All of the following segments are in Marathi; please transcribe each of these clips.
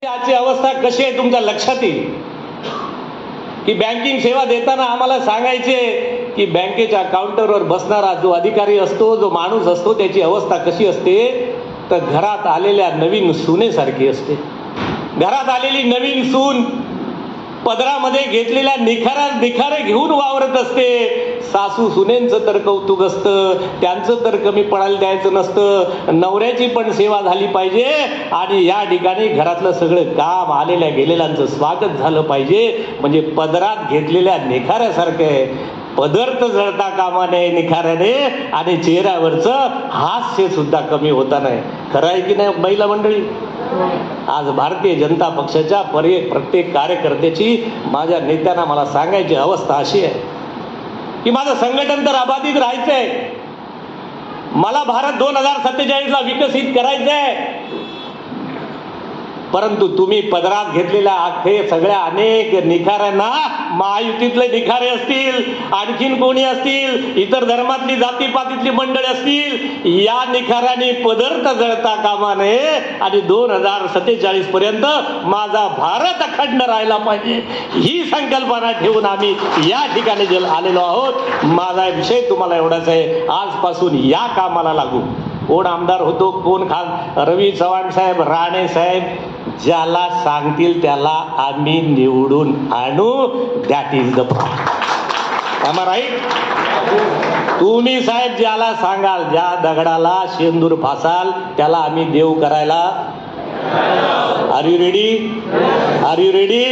आजची अवस्था कशी आहे तुमच्या लक्षात येईल की बँकिंग सेवा देताना आम्हाला सांगायचे की बँकेच्या काउंटरवर बसणारा जो अधिकारी असतो, जो माणूस असतो, त्याची अवस्था कशी असते तर घरात आलेल्या नवीन सुनेसारखी असते. घरात आलेली नवीन सून पदरामध्ये घेतलेल्या निखारे घेऊन वावरत असते. सासू सुनेंचं तर कौतुक असतं, त्यांचं तर कमी पडायला द्यायचं नसतं. नवऱ्याची पण सेवा झाली पाहिजे आणि या ठिकाणी घरातलं सगळं काम आलेल्या गेलेल्यांचं स्वागत झालं पाहिजे. म्हणजे पदरात घेतलेल्या निखाऱ्यासारखं आहे. पदर तर जळता कामा नये निखाऱ्याने आणि चेहऱ्यावरचं हास्य सुद्धा कमी होता नाही. खरं आहे की नाही महिला मंडळी? आज भारतीय जनता पक्षाच्या प्रत्येक कार्यकर्त्याची, माझ्या नेत्यांना मला सांगायची अवस्था अशी आहे की माझं संघटन तर अबाधित राहायचंय. मला भारत 2047ला विकसित करायचंय. परंतु तुम्ही पदरात घेतलेल्या सगळ्या अनेक निखाऱ्यांना, महायुतीतले निखारे असतील, आणखीन कोणी असतील, इतर धर्मातली जातीपातीतली मंडळी असतील, या निखाऱ्याने पदर तर जळता कामा नये आणि 2047 पर्यंत माझा भारत अखंड राहायला पाहिजे, ही संकल्पना ठेवून आम्ही या ठिकाणी आलेलो आहोत. माझा विषय तुम्हाला एवढाच आहे, आजपासून या कामाला लागू. कोण आमदार होतो, कोण रवी चव्हाण साहेब, राणे साहेब, ज्याला सांगतील त्याला आम्ही निवडून आणू. That is the point. Am I right? तुम्ही साहेब ज्याला सांगाल, ज्या दगडाला शेंदूर फासाल त्याला आम्ही देव करायला. Are you ready? Are you ready?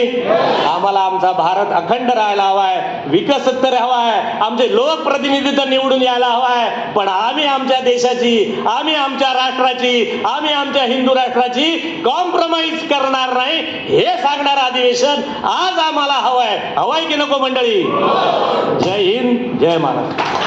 आम्हाला आमचा भारत अखंड राहायला हवाय, विकसित तर हवाय, आमचे लोकप्रतिनिधी तर निवडून यायला हवाय. पण आम्ही आमच्या देशाची, आम्ही आमच्या राष्ट्राची, आम्ही आमच्या हिंदू राष्ट्राची कॉम्प्रोमाइज करणार नाही, हे सांगणार अधिवेशन आज आम्हाला हवंय. हवंय की नको मंडळी? जय हिंद, जय महाराष्ट्र.